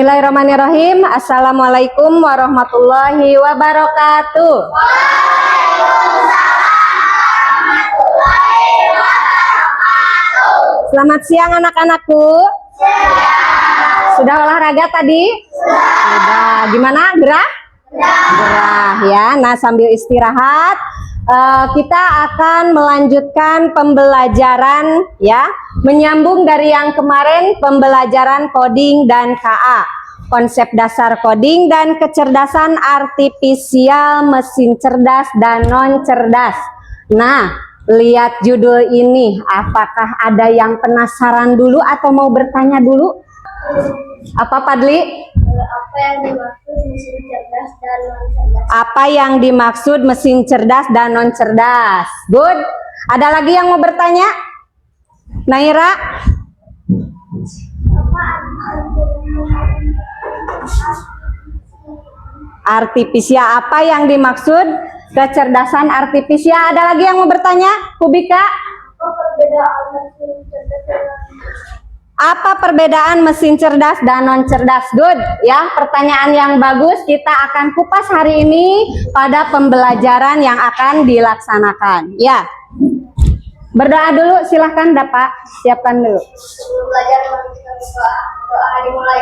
Bismillahirrahmanirrahim. Assalamualaikum warahmatullahi wabarakatuh. Selamat siang anak-anakku. Sudah olahraga tadi? Sudah. Gimana? Gerah? Gerah ya. Nah, sambil istirahat kita akan melanjutkan pembelajaran ya, menyambung dari yang kemarin, pembelajaran coding dan KA, konsep dasar coding dan kecerdasan artifisial, mesin cerdas dan non cerdas. Nah, lihat judul ini, apakah ada yang penasaran dulu atau mau bertanya dulu? Apa Padli? Apa yang dimaksud mesin cerdas dan non cerdas? Good. Ada lagi yang mau bertanya? Naira? Artifisial, apa yang dimaksud kecerdasan artifisial? Ada lagi yang mau bertanya? Kubika? Apa perbedaan mesin cerdas dan non cerdas? Good ya, pertanyaan yang bagus. Kita akan kupas hari ini pada pembelajaran yang akan dilaksanakan ya. Berdoa dulu, silahkan Bapak, siapkan dulu. Sebelum belajar, kita doa dimulai.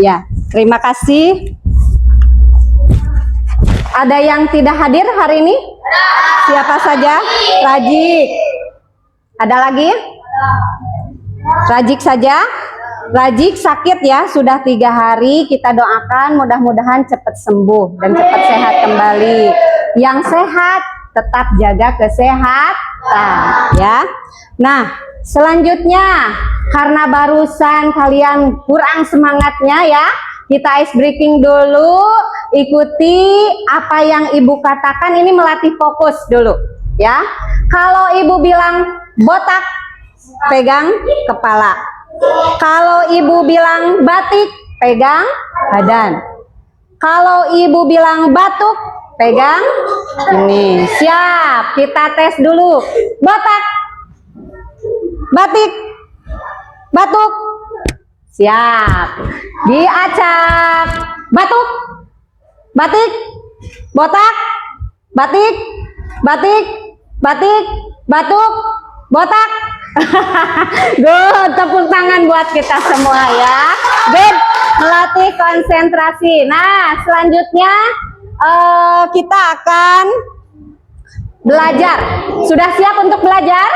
Ya, terima kasih. Ada yang tidak hadir hari ini? Siapa saja? Rajik. Ada lagi? Rajik saja. Rajik sakit ya, sudah 3 hari. Kita doakan mudah-mudahan cepat sembuh dan cepat sehat kembali. Yang sehat tetap jaga kesehatan ya. Nah, selanjutnya karena barusan kalian kurang semangatnya ya, kita ice breaking dulu. Ikuti apa yang ibu katakan, ini melatih fokus dulu ya. Kalau ibu bilang botak, pegang kepala. Kalau ibu bilang batik, pegang badan. Kalau ibu bilang batuk, pegang ini. Siap, kita tes dulu. Botak, batik, batuk. Siap. Diacak. Batuk, batik, botak, batik, batik, batik, batuk, botak. Good, tepuk tangan buat kita semua ya. Good, melatih konsentrasi. Nah, selanjutnya kita akan belajar. Sudah siap untuk belajar?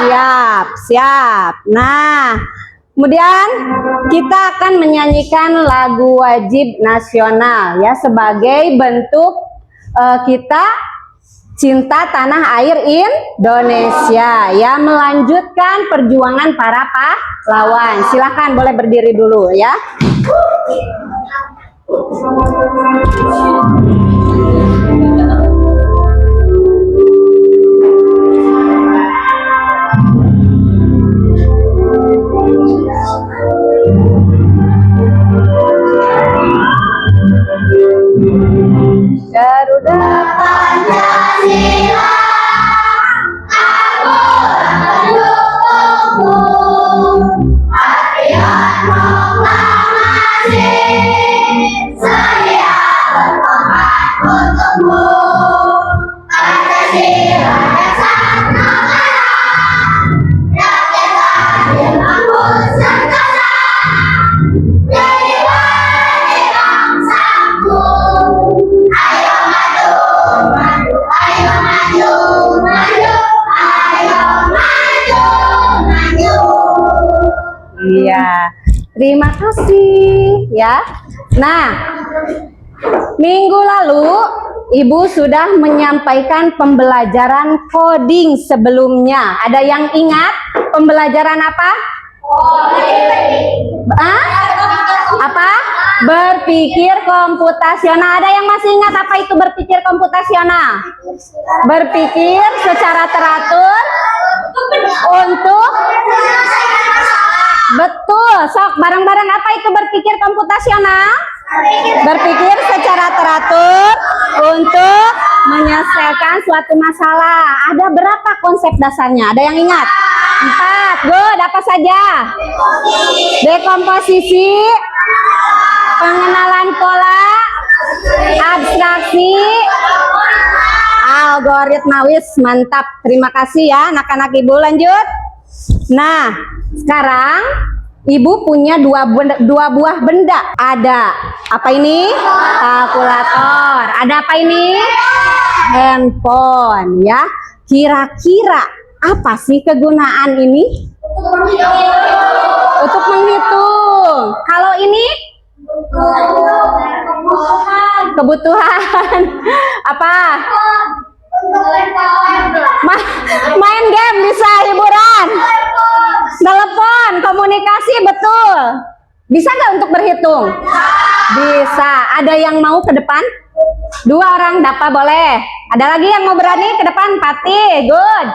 Siap, siap. Nah, kemudian kita akan menyanyikan lagu wajib nasional ya, sebagai bentuk kita cinta tanah air Indonesia ya, melanjutkan perjuangan para pahlawan. Silakan boleh berdiri dulu ya. Garuda Pancasila, aku mendukungmu. Patriot proklamasi, saya berkorban untukmu. Pancasila dasar negara, rakyat adil makmur sentosa. Jadi bagi bangsaku, ayo maju, maju, ayo maju, maju, ayo maju, maju. Iya, terima kasih ya. Nah, minggu lalu Ibu sudah menyampaikan pembelajaran coding sebelumnya. Ada yang ingat? Pembelajaran apa? Ah? Apa? Berpikir komputasional. Ada yang masih ingat apa itu berpikir komputasional? Berpikir secara teratur untuk betul. Sok bareng-bareng, apa itu berpikir komputasional? Berpikir secara teratur untuk menyelesaikan suatu masalah. Ada berapa konsep dasarnya? Ada yang ingat? 4. Good. Apa saja? Dekomposisi, pengenalan pola, abstraksi, algoritma. Wis, mantap. Terima kasih ya anak-anak Ibu. Lanjut. Nah, sekarang Ibu punya dua buah benda. Ada apa ini? Kalkulator. Ada apa ini? Handphone, ya. Kira-kira apa sih kegunaan ini? Untuk menghitung. Kalau ini? Kebutuhan. Apa? Main game bisa, hiburan. Telepon, komunikasi, betul. Bisa nggak untuk berhitung? Bisa. Ada yang mau ke depan? 2 orang, Dapa boleh. Ada lagi yang mau berani ke depan? Pati, good.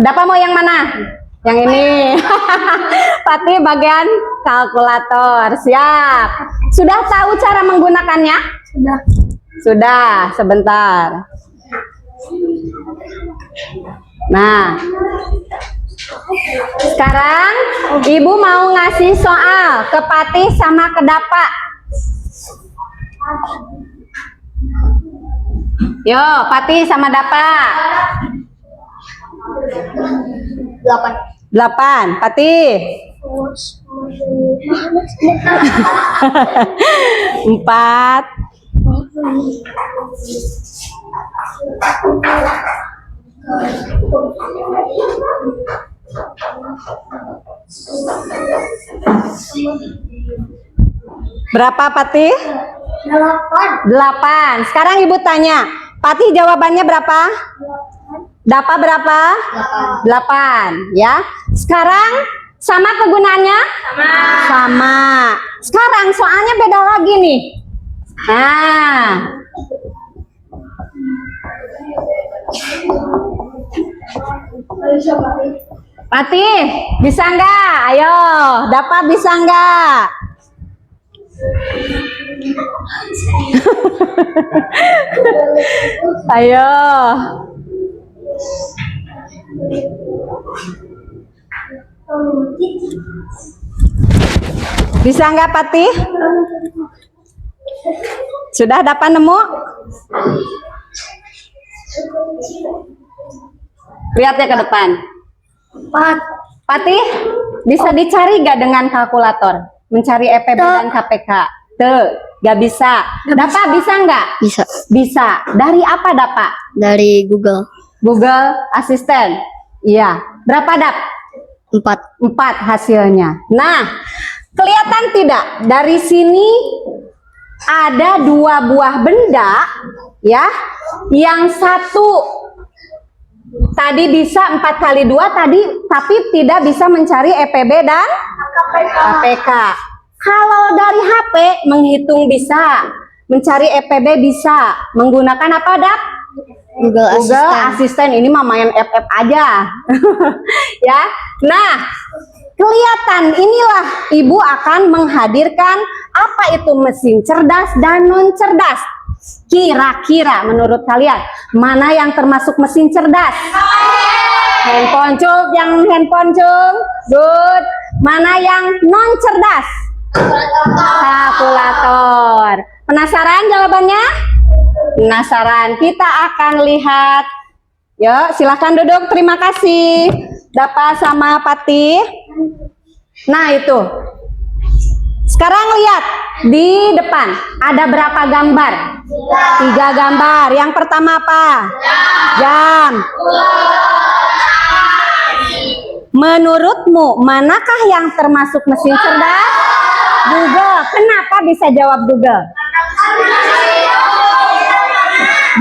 Dapa mau yang mana? Yang ini. Pati bagian kalkulator. Siap. Sudah tahu cara menggunakannya? Sudah. Sudah, sebentar. Nah, sekarang Ibu mau ngasih soal ke Pati sama ke Dapa. Yo, Pati sama Dapa. 8. Pati. 4. Berapa, Pati? 8. Sekarang Ibu tanya, Pati jawabannya berapa? Dapa berapa? 8. Ya. Sekarang sama kegunaannya? Sama. Sekarang soalnya beda lagi nih. Nah, Pati, bisa nggak? Ayo, Dapa bisa nggak? Ayo. Bisa nggak, Pati? Sudah dapat nemu? Lihat ya ke depan. Pati, bisa dicari gak dengan kalkulator? Mencari EPB dan KPK? Gak bisa. Dapa bisa nggak? Bisa. Bisa. Dari apa, Dapa? Dari Google. Google Assistant. Iya. Berapa, Dap? 4 hasilnya. Nah, kelihatan tidak? Dari sini ada 2 buah benda, ya. Yang satu tadi bisa 4 kali 2 tadi, tapi tidak bisa mencari EPB dan KPK. Kalau dari HP menghitung bisa, mencari EPB bisa, menggunakan apa, Dap? Google Assistant. Ini mah main FF aja. Ya. Nah, kelihatan inilah Ibu akan menghadirkan apa itu mesin cerdas dan non cerdas. Kira-kira menurut kalian mana yang termasuk mesin cerdas? Handphone, Cung. Yang handphone, Cung. Good. Mana yang non cerdas? Kalkulator. Penasaran jawabannya? Penasaran? Kita akan lihat. Yuk, silahkan duduk. Terima kasih, Dapa sama Pati. Nah, itu. Sekarang lihat di depan ada berapa gambar? 3 gambar. Yang pertama apa? Jam. Menurutmu manakah yang termasuk mesin cerdas? Google. Kenapa bisa jawab Google?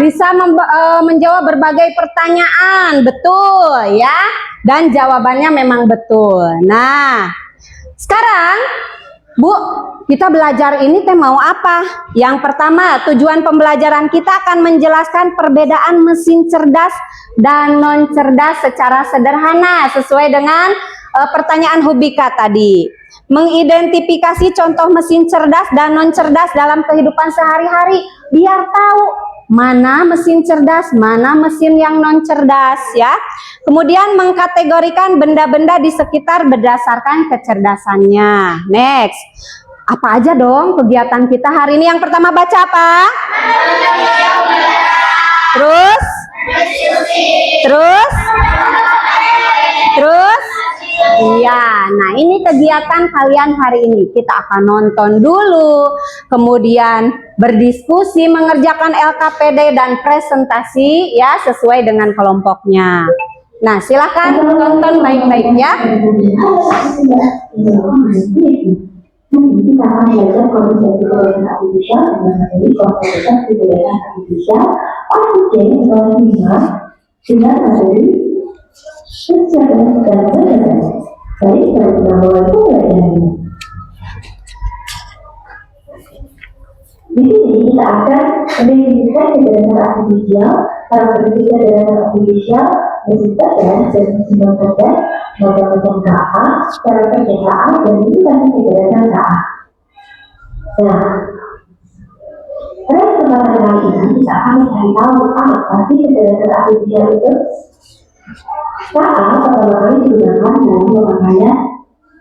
bisa menjawab berbagai pertanyaan, betul ya, dan jawabannya memang betul. Nah, sekarang Bu, kita belajar ini teh mau apa? Yang pertama, tujuan pembelajaran kita akan menjelaskan perbedaan mesin cerdas dan non cerdas secara sederhana sesuai dengan pertanyaan Hubika tadi. Mengidentifikasi contoh mesin cerdas dan non cerdas dalam kehidupan sehari-hari biar tahu mana mesin cerdas, mana mesin yang non cerdas ya. Kemudian mengkategorikan benda-benda di sekitar berdasarkan kecerdasannya. Next. Apa aja dong kegiatan kita hari ini? Yang pertama baca apa? Terus? Terus? Terus? Iya, nah ini kegiatan kalian hari ini. Kita akan nonton dulu, kemudian berdiskusi, mengerjakan LKPD dan presentasi ya sesuai dengan kelompoknya. Nah, silakan tonton baik-baik ya. Kita akan belajar konsep kebudayaan artifisial dengan materi kompetensi kebudayaan artifisial part C kelas 5 dengan materi kecerdasan dan cerdas. Baik, kita mulai pembelajarannya. Di sini kita akan mendefinisikan kecerdasan artifisial, karakteristik kecerdasan artifisial, mesin cerdas dan mesin non cerdas, model KA, cara kerja KA, dan indikasi kecerdasan KA. Nah, pada kesempatan kali ini kita akan mencari tahu apa sih kecerdasan artifisial itu. KA pertama kali digunakan dalam pemakaian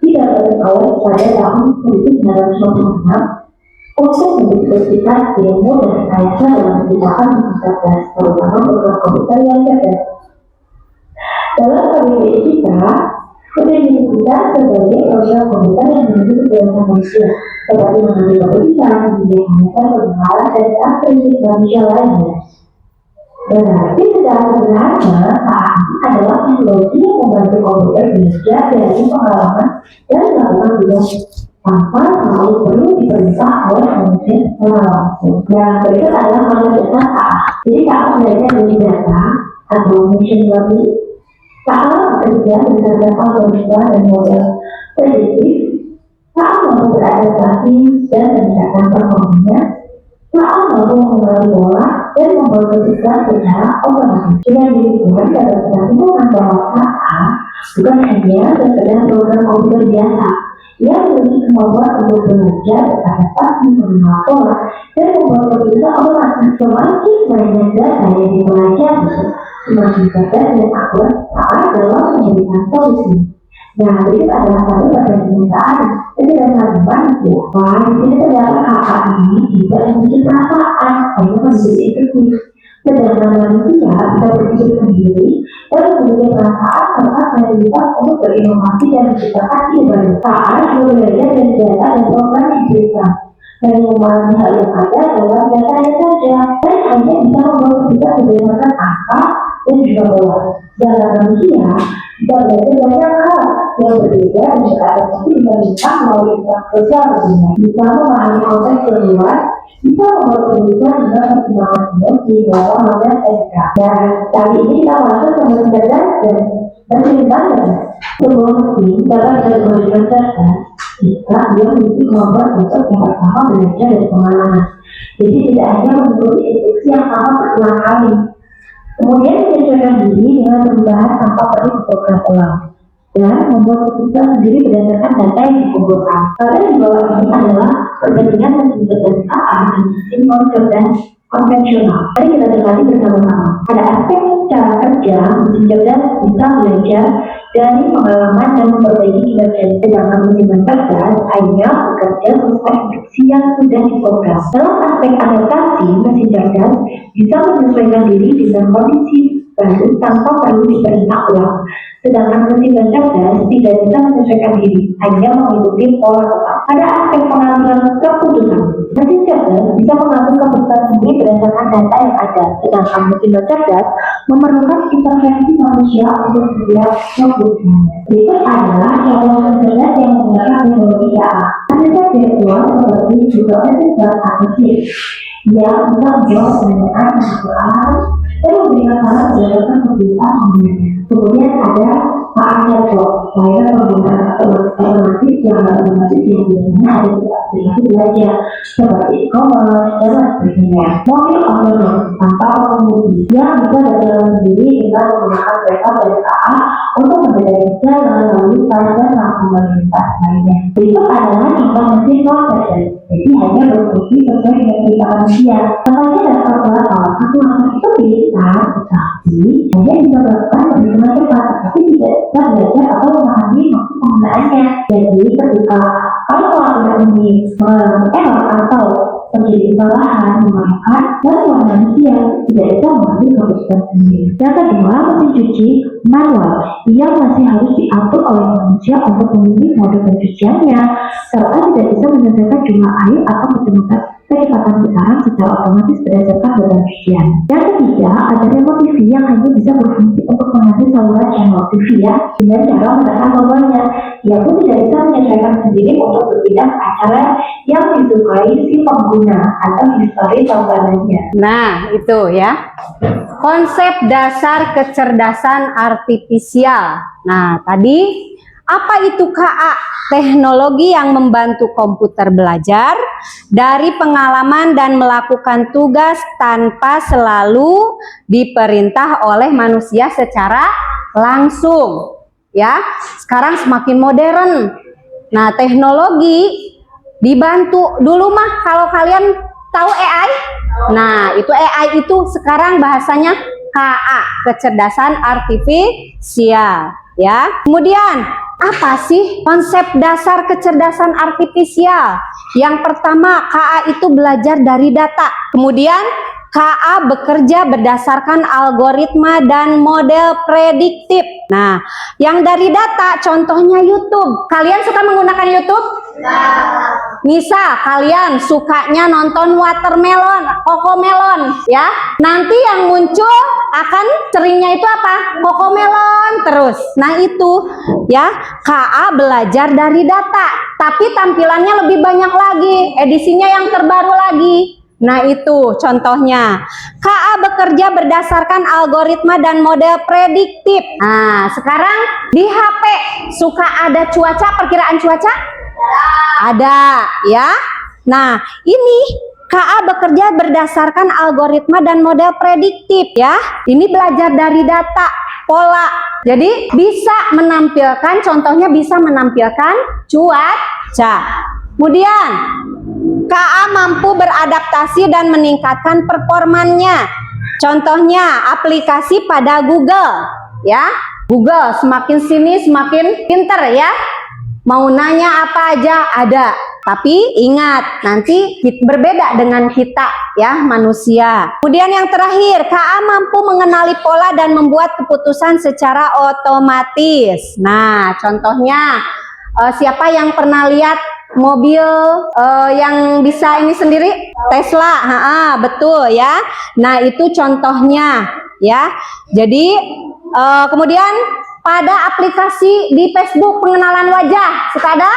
di dalam awal pada tahun 1996 untuk mendiskusikan ilmu dan rekayasa dalam kebijakan mesin cerdas, terutama program komputer yang cerdas. Dalam KBBI kita kita sebagai program komputer yang menuju kecerdasan manusia, seperti mengambil keputusan, mendefinisikan pengenalan dan karakteristik manusia lainnya. Berarti secara sederhana, KA adalah teknologi yang membantu komputer belajar dari pengalaman dan melakukan tugas tanpa selalu perlu diperintah oleh manusia secara langsung. Yang berikut adalah model dasar KA. Jadi KA belajar dari data atau machine learning. KA bekerja berdasarkan algoritma dan model prediktif. KA mampu beradaptasi dan meningkatkan performanya. KA mampu mengenali pola dan membuat keputusan secara otomatis. Dengan demikian, dapat kita simpulkan bahwa KA bukan hanya sekedar program komputer biasa yang memiliki kemampuan untuk belajar, beradaptasi, mengenal pola, dan membuat keputusan otomatis. Semakin banyak data yang dipelajari, semakin cerdas dan akurat KA dalam memberikan solusi. Nah, berikut adalah satu perbandingan KA kecerdasan manusia. Wah, di sini terdapat KA ini tidak memiliki perasaan, hanya menjadi intuitif. Sedangkan manusia bisa berpikir sendiri dan memiliki perasaan serta kreativitas untuk berinovasi dan menciptakan ide baru. KA juga belajar dari data dan program yang diberikan. Dan memahami hal yang ada dalam datanya saja, dan hanya bisa membuat kita berdasarkan angka dan juga pola. Dalam manusia bisa belajar banyak hal yang berbeda dan beradaptasi dibandingkan melalui interaksi sosial tentunya. Bisa memahami konteks yang luas, bisa membuat keputusan dengan pertimbangan emosi dalam model SK. Dan kali ini kita masuk ke mesin cerdas dan mesin cerdas. Sebuah mesin dapat dikategorikan cerdas jika dia memiliki kemampuan untuk yang pertama belajar dari pengalaman. Jadi tidak hanya mengikuti instruksi yang sama berulang kali. Kemudian menyesuaikan diri dengan perubahan tanpa perlu program ulang dan membuat keputusan sendiri berdasarkan data yang dikumpulkan. Pada di bawah ini adalah perbandingan mesin cerdas KA dan mesin non cerdas konvensional. Mari kita cermati bersama-sama. Pada aspek cara kerja, mesin cerdas bisa belajar dari pengalaman dan memperbaiki kinerja. Sedangkan mesin non cerdas hanya bekerja sesuai instruksi yang sudah diprogram. Dalam aspek adaptasi, mesin cerdas bisa menyesuaikan diri dengan kondisi baru tanpa perlu diperintah ulang. Sedangkan mesin non cerdas tidak bisa menyesuaikan diri, hanya mengikuti pola tetap. Pada aspek pengambilan keputusan, mesin cerdas bisa mengambil keputusan sendiri berdasarkan data yang ada. Sedangkan mesin non cerdas memerlukan intervensi manusia untuk membuat keputusan. Berikut adalah contoh mesin cerdas yang menggunakan teknologi KA. Ada virtual seperti juga mesin cerdas artifisial. yang bisa menjawab pertanyaan Al-Quran dan memberikan saran berdasarkan kebijakannya. Kemudian ada Pak Chatbot, layanan penggunaan otomatis yang biasanya ada di aplikasi belajar seperti e-commerce dan lain sebagainya. Mobil otonom tanpa pengemudi yang bisa berjalan sendiri dengan menggunakan kereta dari KA untuk mengendalikan jalan lalu lintas dan lampu lalu lintas lainnya. Berikut adalah contoh mesin non-person, jadi hanya berfungsi sesuai dengan perintah manusia. Contohnya dapat berapa? Satu langkah itu bisa, tetapi hanya bisa melakukan perhitungan cepat, tapi tidak bisa belajar atau memahami maksud penggunaannya. Jadi ketika kalkulator ini mengalami error atau terjadi kesalahan menggunakan bantuan manusia, tidak bisa mengambil keputusan sendiri. Yang kedua, mesin cuci manual yang masih harus diatur oleh manusia untuk memilih mode pencuciannya, serta tidak bisa menyelesaikan jumlah air atau kecepatan putaran secara otomatis berdasarkan beban cucian. Yang ketiga, ada remote TV yang hanya bisa berfungsi untuk mengatur saluran channel TV dengan cara menekan tombolnya. Ia pun tidak bisa menyesuaikan sendiri untuk berpindah ke acara yang disukai si pengguna atau histori tombolannya. Nah, itu ya. Konsep dasar kecerdasan artifisial. Nah, tadi apa itu KA? Teknologi yang membantu komputer belajar dari pengalaman dan melakukan tugas tanpa selalu diperintah oleh manusia secara langsung. Ya, sekarang semakin modern. Nah, teknologi dibantu dulu mah kalau kalian tahu AI. Nah, itu AI itu sekarang bahasanya KA, kecerdasan artifisial, ya. Kemudian, apa sih konsep dasar kecerdasan artifisial? Yang pertama, KA itu belajar dari data. Kemudian, KA bekerja berdasarkan algoritma dan model prediktif. Nah, yang dari data contohnya YouTube. Kalian suka menggunakan YouTube? Misal kalian sukanya nonton watermelon, kokomelon, ya. Nanti yang muncul akan seringnya itu apa? Kokomelon terus. Nah, itu ya, KA belajar dari data, tapi tampilannya lebih banyak lagi, edisinya yang terbaru lagi. Nah, itu contohnya. KA bekerja berdasarkan algoritma dan model prediktif. Nah, sekarang di HP suka ada cuaca, perkiraan cuaca? Ada, ya. Nah, ini KA bekerja berdasarkan algoritma dan model prediktif, ya. Ini belajar dari data, pola. Jadi bisa menampilkan, contohnya bisa menampilkan cuaca. Kemudian KA mampu beradaptasi dan meningkatkan performanya. Contohnya aplikasi pada Google, ya. Google semakin sini semakin pinter, ya. Mau nanya apa aja ada. Tapi ingat, nanti berbeda dengan kita, ya, manusia. Kemudian yang terakhir, KA mampu mengenali pola dan membuat keputusan secara otomatis. Nah, contohnya siapa yang pernah lihat mobil yang bisa ini sendiri? Tesla, betul ya. Nah, itu contohnya, ya. Jadi kemudian pada aplikasi di Facebook pengenalan wajah suka ada?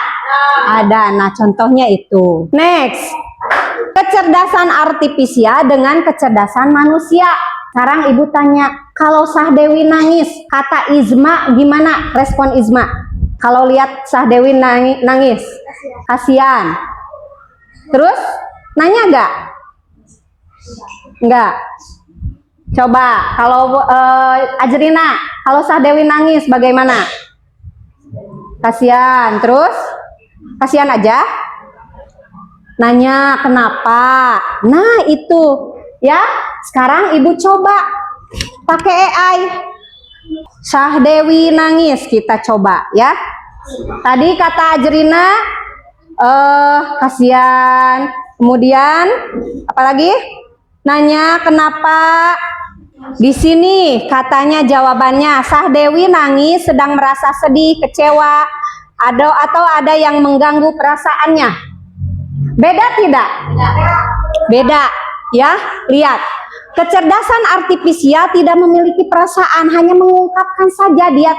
Ada. Nah, contohnya itu. Next, kecerdasan artifisial dengan kecerdasan manusia. Sekarang ibu tanya, kalau Sahdewi nangis, kata Izma gimana? Respon Izma kalau lihat Sahdewi nangis, kasihan. Terus nanya enggak? Enggak. Coba kalau Ajrina, kalau Sahdewi nangis bagaimana? Kasihan. Terus kasihan aja? Nanya kenapa? Nah, itu ya. Sekarang ibu coba pakai AI. Sahdewi nangis, kita coba ya. Tadi kata Ajrina kasihan. Kemudian apalagi? Nanya kenapa? Di sini katanya jawabannya Sahdewi nangis sedang merasa sedih, kecewa, atau ada yang mengganggu perasaannya. Beda tidak? Beda, ya. Lihat, kecerdasan artifisial tidak memiliki perasaan, hanya mengungkapkan saja dia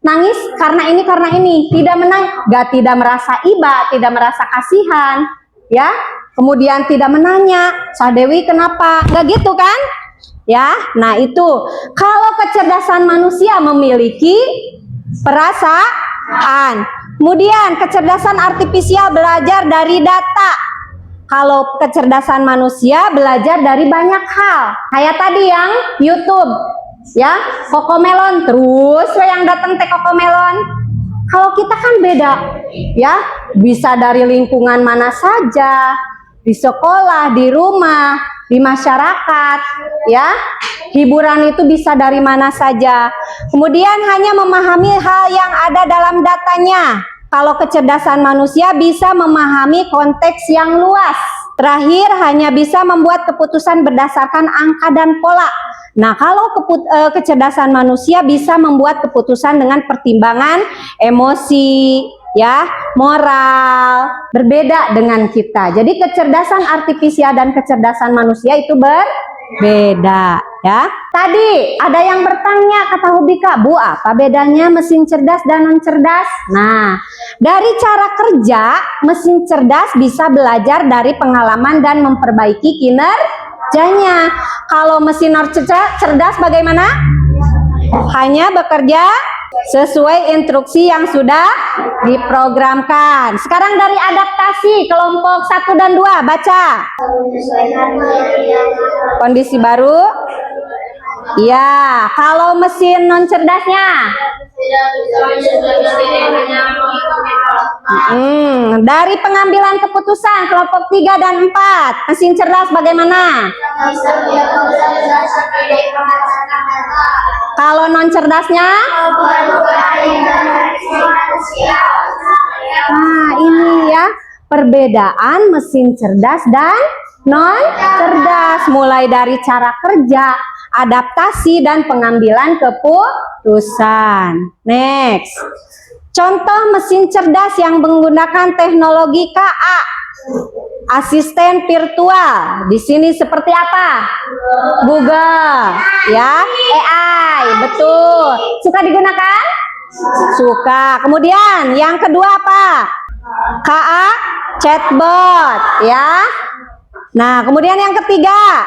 nangis karena ini, tidak tidak merasa iba, tidak merasa kasihan, ya. kemudian tidak menanya, Sadewi kenapa? Nggak gitu kan? Ya, nah itu kalau kecerdasan manusia memiliki perasaan. Kemudian kecerdasan artifisial belajar dari data. Kalau kecerdasan manusia belajar dari banyak hal. Kayak tadi yang YouTube, ya, Cocomelon terus yang datang teh Cocomelon. Kalau kita kan beda, ya, bisa dari lingkungan mana saja, di sekolah, di rumah, di masyarakat, ya. Hiburan itu bisa dari mana saja. Kemudian hanya memahami hal yang ada dalam datanya. Kalau kecerdasan manusia bisa memahami konteks yang luas. Terakhir, hanya bisa membuat keputusan berdasarkan angka dan pola. Nah, kalau kecerdasan manusia bisa membuat keputusan dengan pertimbangan emosi, ya, moral, berbeda dengan kita. Jadi kecerdasan artifisial dan kecerdasan manusia itu berbeda, ya. Tadi ada yang bertanya, kata Hubika, Bu, apa bedanya mesin cerdas dan non cerdas? Nah, dari cara kerja, mesin cerdas bisa belajar dari pengalaman dan memperbaiki kinerjanya. Kalau mesin non cerdas bagaimana? Hanya bekerja sesuai instruksi yang sudah diprogramkan. Sekarang dari adaptasi kelompok 1 dan 2, baca. Kondisi baru. Ya, kalau mesin non cerdasnya. Dari pengambilan keputusan kelompok 3 dan 4, mesin cerdas bagaimana? Kalau non cerdasnya? Nah, ini ya perbedaan mesin cerdas dan non cerdas, mulai dari cara kerja, adaptasi, dan pengambilan keputusan. Next, contoh mesin cerdas yang menggunakan teknologi KA, asisten virtual. Di sini seperti apa? Google, ya, AI, betul. Suka digunakan? Suka. Kemudian yang kedua apa? KA, chatbot, ya. Nah, kemudian yang ketiga,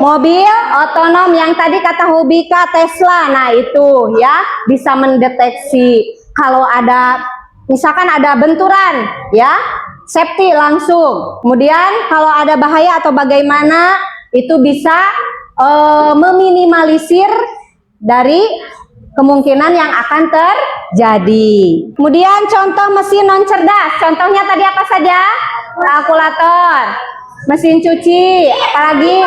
mobil otonom yang tadi kata Hubika Tesla. Nah, itu ya bisa mendeteksi kalau ada, misalkan ada benturan, ya, safety langsung. Kemudian kalau ada bahaya atau bagaimana, itu bisa meminimalisir dari kemungkinan yang akan terjadi. Kemudian contoh mesin non cerdas, contohnya tadi apa saja? Kalkulator, mesin cuci, apalagi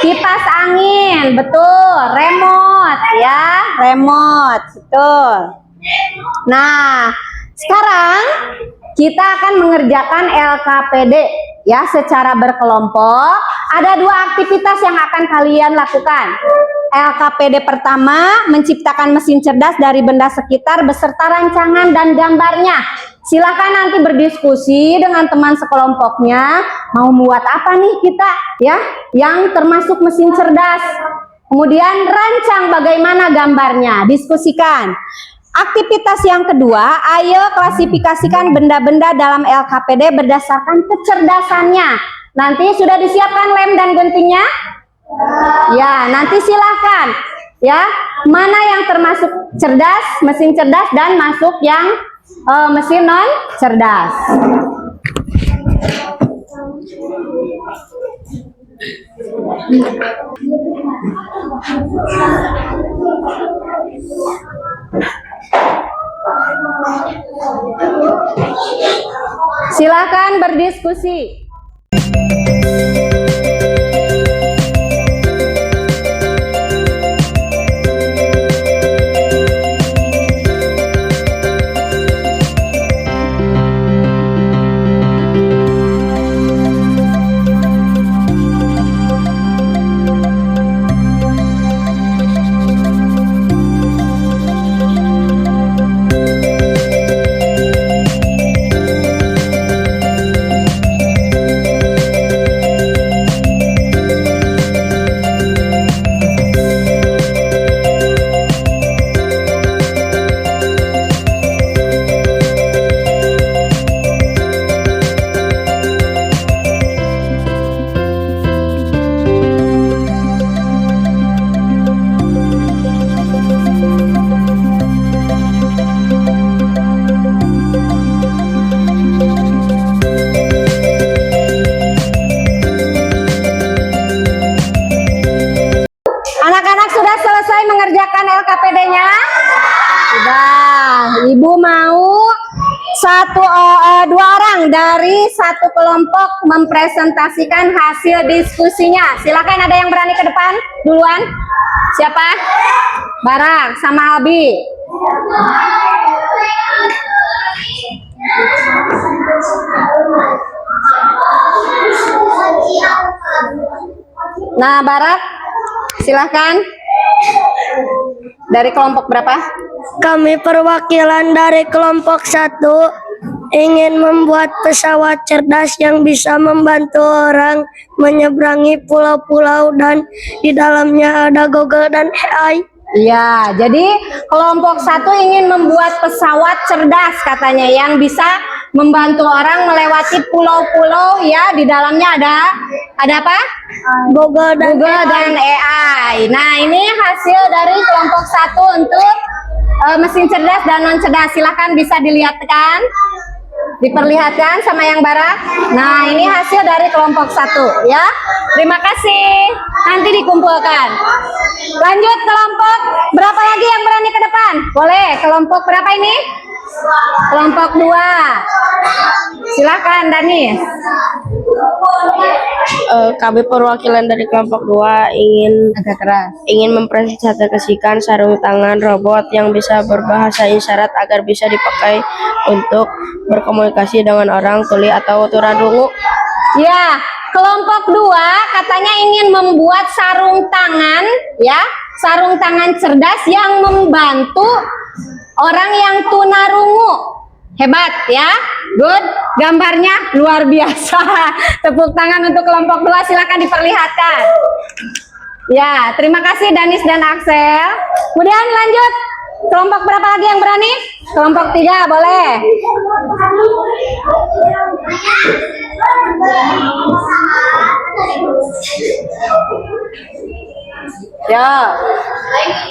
kipas angin, betul, remote, ya, remote, betul. Nah, sekarang kita akan mengerjakan LKPD, ya, secara berkelompok. Ada 2 aktivitas yang akan kalian lakukan. LKPD pertama, menciptakan mesin cerdas dari benda sekitar beserta rancangan dan gambarnya. Silakan nanti berdiskusi dengan teman sekelompoknya, mau buat apa nih kita, ya, yang termasuk mesin cerdas. Kemudian rancang bagaimana gambarnya, diskusikan. Aktivitas yang kedua, ayo klasifikasikan benda-benda dalam LKPD berdasarkan kecerdasannya. Nanti sudah disiapkan lem dan guntingnya? Ya, nanti silakan, ya, mana yang termasuk cerdas, mesin cerdas, dan masuk yang mesin non cerdas. Silakan berdiskusi. dari satu kelompok mempresentasikan hasil diskusinya. Silakan, ada yang berani ke depan duluan? Siapa? Barak sama Albi. Nah, Barak, silahkan. Dari kelompok berapa? Kami perwakilan dari kelompok 1 ingin membuat pesawat cerdas yang bisa membantu orang menyeberangi pulau-pulau dan di dalamnya ada Google dan AI. Iya, jadi kelompok 1 ingin membuat pesawat cerdas katanya yang bisa membantu orang melewati pulau-pulau, ya, di dalamnya ada apa? Google dan Dan AI. Nah, ini hasil dari kelompok 1 untuk mesin cerdas dan non cerdas. Silahkan bisa dilihatkan, diperlihatkan sama yang Barak. Nah, ini hasil dari kelompok 1, ya. Terima kasih. Nanti dikumpulkan. Lanjut kelompok berapa lagi yang berani ke depan? Boleh. Kelompok berapa ini? Kelompok 2. Silakan, Danis. Kami perwakilan dari kelompok 2 Agak keras. ingin mempresentasikan sarung tangan robot yang bisa berbahasa isyarat agar bisa dipakai untuk berkomunikasi dengan orang tuli atau tunarungu. Ya, kelompok 2 katanya ingin membuat sarung tangan, ya, sarung tangan cerdas yang membantu orang yang tunarungu. Hebat ya, good, gambarnya luar biasa. Tepuk tangan untuk kelompok 2, silakan diperlihatkan. Ya, terima kasih Danis dan Axel. Kemudian lanjut, kelompok berapa lagi yang berani? Kelompok 3, boleh. Ya,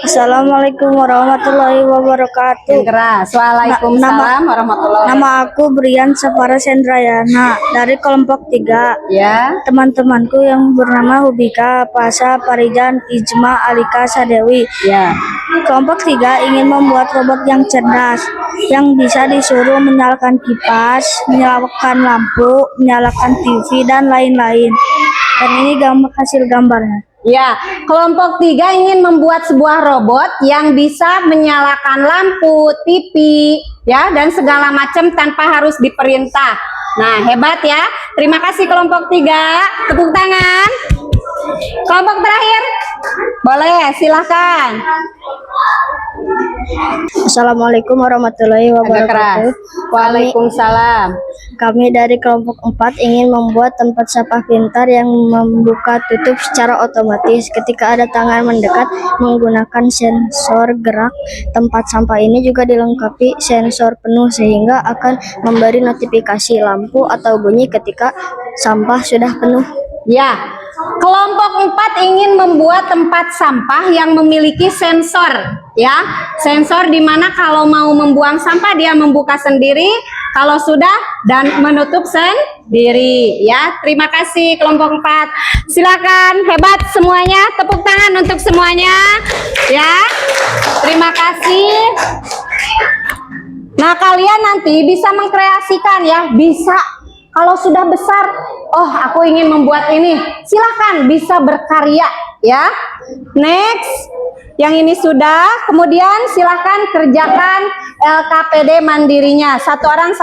Assalamualaikum warahmatullahi wabarakatuh. keras. Waalaikumsalam warahmatullahi wabarakatuh. Nama aku Brian Safara Sendrayana dari kelompok 3. Ya, Teman-temanku yang bernama Hubika, Pasa, Parijan, Ijma, Alika, Sadewi. ya. Kelompok 3 ingin membuat robot yang cerdas, yang bisa disuruh menyalakan kipas, menyalakan lampu, menyalakan TV, dan lain-lain. Dan ini hasil gambarnya. Ya, kelompok 3 ingin membuat sebuah robot yang bisa menyalakan lampu, TV, ya, dan segala macam tanpa harus diperintah. Nah, hebat ya. Terima kasih kelompok 3. Tepuk tangan. Kelompok terakhir, boleh, silahkan. Assalamualaikum warahmatullahi Agak keras. wabarakatuh. Waalaikumsalam. Kami dari kelompok 4 ingin membuat tempat sampah pintar yang membuka tutup secara otomatis. Ketika ada tangan mendekat menggunakan sensor gerak, tempat sampah ini juga dilengkapi sensor penuh sehingga akan memberi notifikasi lampu atau bunyi ketika sampah sudah penuh. Ya, kelompok 4 ingin membuat tempat sampah yang memiliki sensor, ya. Sensor di mana kalau mau membuang sampah dia membuka sendiri, kalau sudah dan menutup sendiri, ya. Terima kasih kelompok 4. Silakan, hebat semuanya. Tepuk tangan untuk semuanya, ya. Terima kasih. Nah, kalian nanti bisa mengkreasikan, ya, bisa. Kalau sudah besar, oh aku ingin membuat ini, silakan bisa berkarya, ya. Next, yang ini sudah, kemudian silakan kerjakan LKPD mandirinya, satu orang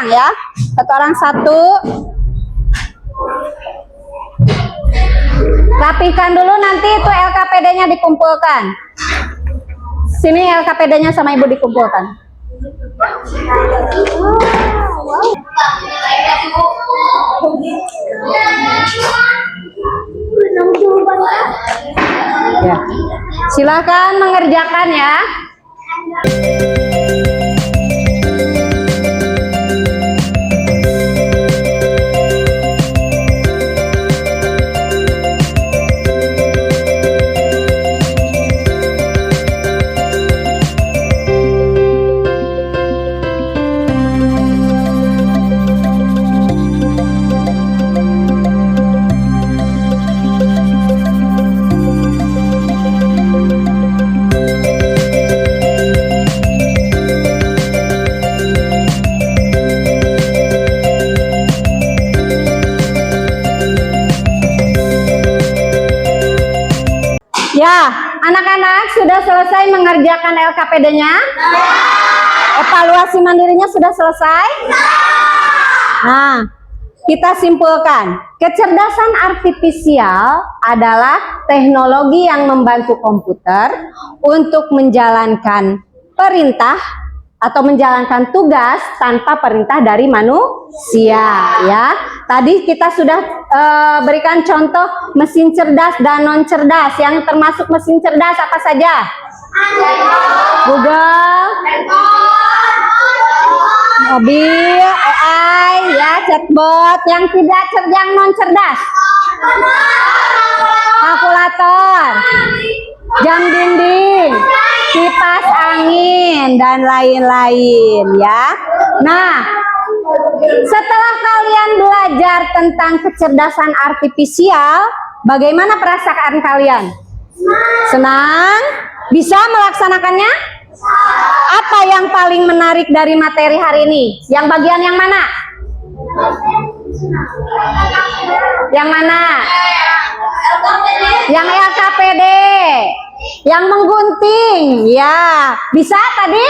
ya, satu orang satu. Rapikan dulu, nanti itu LKPD-nya dikumpulkan. Sini LKPD-nya sama ibu dikumpulkan. Ya. Silakan mengerjakan ya. Ya, anak-anak sudah selesai mengerjakan LKPD-nya? Evaluasi mandirinya sudah selesai? Nah, kita simpulkan, kecerdasan artifisial adalah teknologi yang membantu komputer untuk menjalankan perintah atau menjalankan tugas tanpa perintah dari manusia, ya. Tadi kita sudah berikan contoh mesin cerdas dan non cerdas. Yang termasuk mesin cerdas apa saja? Google, mobil, AI, ya, chatbot. Yang tidak cerdas, non cerdas, kalkulator, jam dinding, kipas angin, dan lain-lain, ya. Nah, setelah kalian belajar tentang kecerdasan artifisial, bagaimana perasaan kalian? Senang? Bisa melaksanakannya? Apa yang paling menarik dari materi hari ini? Yang bagian yang mana? Yang mana? Yang LKPD, yang menggunting, ya. Bisa tadi?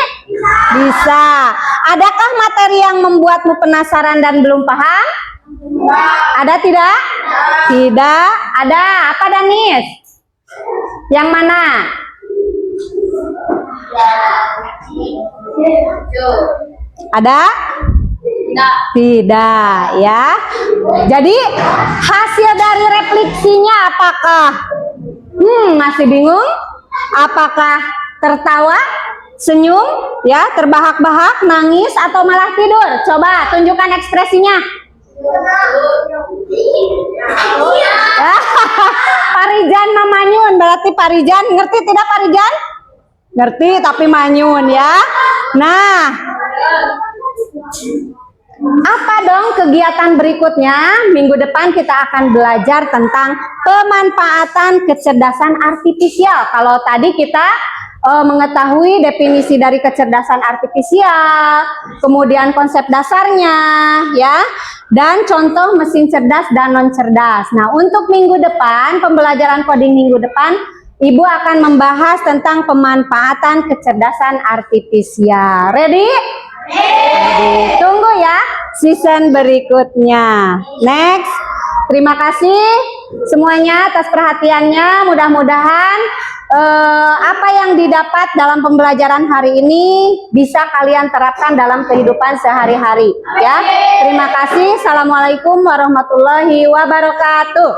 Bisa. Adakah materi yang membuatmu penasaran dan belum paham? Ada tidak? Tidak. Ada. Apa, Danis? Yang mana? Ada? Tidak, ya. Jadi hasil dari refleksinya apakah masih bingung? Apakah tertawa, senyum, ya, terbahak-bahak, nangis, atau malah tidur? Coba tunjukkan ekspresinya. Parijan memanyun, berarti Parijan ngerti tidak Parijan? Ngerti tapi manyun, ya. Nah, apa dong kegiatan berikutnya? Minggu depan kita akan belajar tentang pemanfaatan kecerdasan artifisial. Kalau tadi kita mengetahui definisi dari kecerdasan artifisial, kemudian konsep dasarnya, ya, dan contoh mesin cerdas dan non cerdas. Nah, untuk minggu depan, pembelajaran coding minggu depan, Ibu akan membahas tentang pemanfaatan kecerdasan artifisial. Ready? Ready. Tunggu ya season berikutnya. Next. Terima kasih semuanya atas perhatiannya. Mudah-mudahan apa yang didapat dalam pembelajaran hari ini bisa kalian terapkan dalam kehidupan sehari-hari, ya. Terima kasih. Assalamualaikum warahmatullahi wabarakatuh.